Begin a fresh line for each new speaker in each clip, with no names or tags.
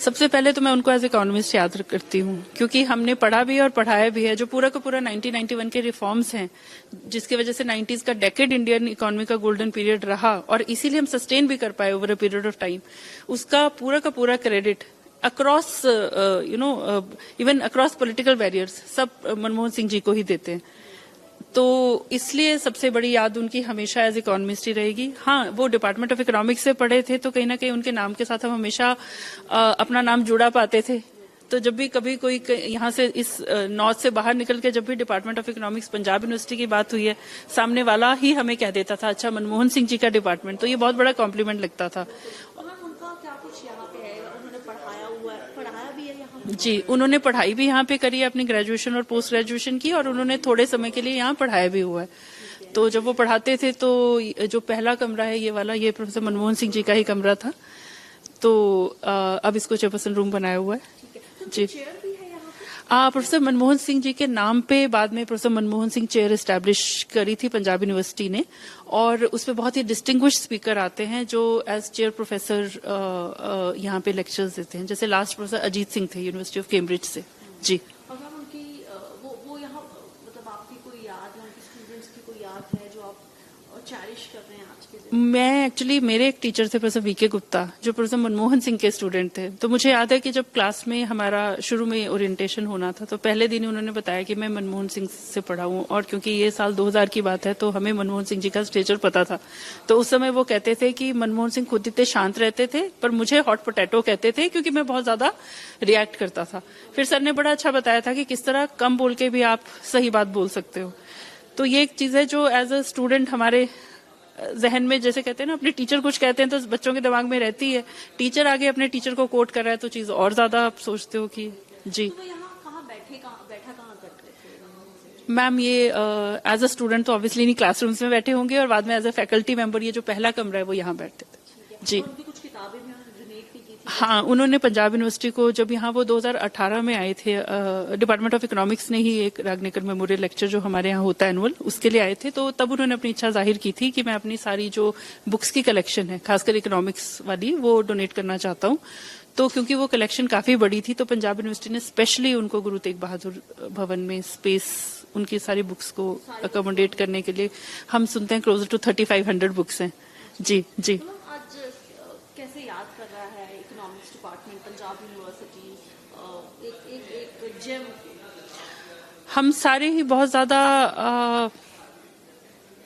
सबसे पहले तो मैं उनको एज इकोनॉमिस्ट याद करती हूँ, क्योंकि हमने पढ़ा भी है और पढ़ाया भी है। जो पूरा का पूरा 1991 के रिफॉर्म्स हैं, जिसकी वजह से 90s का डेकेड इंडियन इकोनॉमी का गोल्डन पीरियड रहा और इसीलिए हम सस्टेन भी कर पाए over a period of time, उसका पूरा का पूरा credit across even across political barriers सब मनमोहन सिंह जी को ही देते हैं। तो इसलिए सबसे बड़ी याद उनकी हमेशा एज इकोनॉमिस्ट ही रहेगी। हाँ, वो डिपार्टमेंट ऑफ इकोनॉमिक्स से पढ़े थे, तो कहीं ना कहीं उनके नाम के साथ हम हमेशा अपना नाम जुड़ा पाते थे। तो जब भी कभी कोई यहाँ से इस नॉर्थ से बाहर निकल के जब भी department of economics Punjab university की बात हुई है, सामने वाला ही हमें कह देता था, अच्छा मनमोहन सिंह जी का डिपार्टमेंट, तो ये बहुत बड़ा कॉम्प्लीमेंट लगता था। जी, उन्होंने पढ़ाई भी यहाँ पे करी है, अपनी ग्रेजुएशन और पोस्ट ग्रेजुएशन की, और उन्होंने थोड़े समय के लिए यहाँ पढ़ाया भी हुआ है। तो जब वो पढ़ाते थे तो जो पहला कमरा है ये वाला, ये प्रोफेसर मनमोहन सिंह जी का ही कमरा था। तो अब इसको चेयरपर्सन रूम बनाया हुआ है। जी, प्रोफेसर मनमोहन सिंह जी के नाम पे बाद में professor Manmohan Singh chair establish करी थी पंजाब यूनिवर्सिटी ने, और उसमें बहुत ही डिस्टिंग्विश्ड स्पीकर आते हैं जो एज चेयर प्रोफेसर यहाँ पे लेक्चर्स देते हैं। जैसे लास्ट प्रोफेसर अजीत सिंह थे यूनिवर्सिटी ऑफ कैम्ब्रिज से। जी,
वो यहाँ मतलब आपकी कोई याद है, उनके स्टूडेंट्स की कोई याद है जो आप चेरिश कर रहे हैं आज के दिन?
मैं एक्चुअली, मेरे एक टीचर थे प्रोफेसर वीके गुप्ता, जो प्रोफेसर मनमोहन सिंह के स्टूडेंट थे। तो मुझे याद है कि जब क्लास में हमारा शुरू में ओरिएंटेशन होना था, तो पहले दिन उन्होंने बताया कि मैं मनमोहन सिंह से पढ़ा हूँ, और क्योंकि ये साल 2000 की बात है तो हमें मनमोहन सिंह जी का स्टेचर पता था। तो उस समय वो कहते थे कि मनमोहन सिंह खुद इतने शांत रहते थे, पर मुझे हॉट पोटैटो कहते थे, क्योंकि मैं बहुत ज्यादा रिएक्ट करता था। फिर सर ने बड़ा अच्छा बताया था कि किस तरह कम बोल के भी आप सही बात बोल सकते हो। तो ये एक चीज है जो एज अ स्टूडेंट हमारे जहन में, जैसे कहते हैं ना, अपने टीचर कुछ कहते हैं तो बच्चों के दिमाग में रहती है। टीचर आगे अपने टीचर को कोट कर रहा है तो चीज और ज्यादा आप सोचते हो कि जी।
तो यहाँ बैठा कहाँ करते थे
मैम, ये एज अ स्टूडेंट तो ऑब्वियसली नहीं क्लासरूम्स में बैठे होंगे, और बाद में एज अ फैकल्टी मेंबर ये जो पहला कमरा है वो यहाँ बैठते थे। जी,
उनकी कुछ किताबें भी डोनेट की थी?
हाँ, उन्होंने पंजाब यूनिवर्सिटी को, जब यहाँ वो 2018 में आए थे, डिपार्टमेंट ऑफ इकोनॉमिक्स ने ही एक रागनेकर मेमोरियल लेक्चर जो हमारे यहाँ होता है एनुअल, उसके लिए आए थे। तो तब उन्होंने अपनी इच्छा जाहिर की थी कि मैं अपनी सारी जो बुक्स की कलेक्शन है, खासकर इकोनॉमिक्स वाली, वो डोनेट करना चाहता हूँ। तो क्योंकि वो कलेक्शन काफी बड़ी थी, तो पंजाब यूनिवर्सिटी ने स्पेशली उनको गुरु तेग बहादुर भवन में स्पेस उनकी सारी बुक्स को अकोमोडेट करने के लिए, हम सुनते हैं क्लोजर टू 3500 बुक्स हैं। जी जी।
आज कैसे याद कर रहा है इकोनॉमिक्स डिपार्टमेंट पंजाब यूनिवर्सिटी, एक जेम?
हम सारे ही बहुत ज्यादा,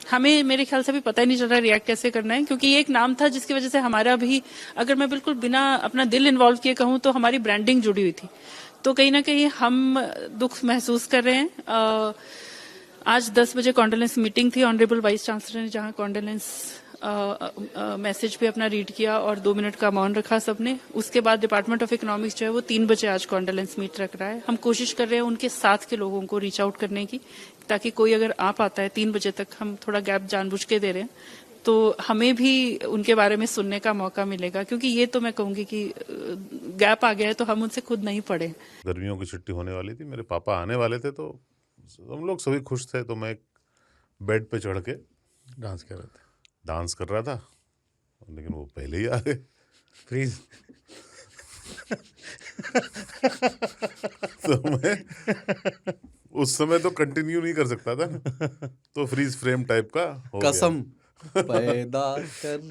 हमें मेरे ख्याल से भी पता ही नहीं चल रहा रिएक्ट कैसे करना है, क्योंकि ये एक नाम था जिसकी वजह से हमारा भी, अगर मैं बिल्कुल बिना अपना दिल इन्वॉल्व किए कहूँ तो हमारी ब्रांडिंग जुड़ी हुई थी। तो कहीं ना कहीं हम दुख महसूस कर रहे हैं। आज 10 बजे कॉन्डोलेंस मीटिंग थी, ऑनरेबल वाइस चांसलर ने जहां कॉन्डोलेंस मैसेज पे अपना रीड किया और 2 मिनट का मौन रखा सबने। उसके बाद डिपार्टमेंट ऑफ इकोनॉमिक्स जो है वो 3 बजे आज कॉन्डोलेंस मीट रख रहा है। हम कोशिश कर रहे हैं उनके साथ के लोगों को रीच आउट करने की, ताकि कोई अगर आ पाता है 3 बजे तक, हम थोड़ा गैप जानबूझ के दे रहे हैं, तो हमें भी उनके बारे में सुनने का मौका मिलेगा। क्योंकि ये तो मैं कहूंगी कि गैप आ गया है तो हम उनसे खुद नहीं पढ़े।
गर्मियों की छुट्टी होने वाली थी, मेरे पापा आने वाले थे, तो हम लोग सभी खुश थे। तो मैं बेड पे चढ़ के डांस कर रहा था, लेकिन वो पहले ही आ गए।
फ्रीज।
तो मैं उस समय तो कंटिन्यू नहीं कर सकता था, तो फ्रीज फ्रेम टाइप का हो गया।
कसम पैदा कर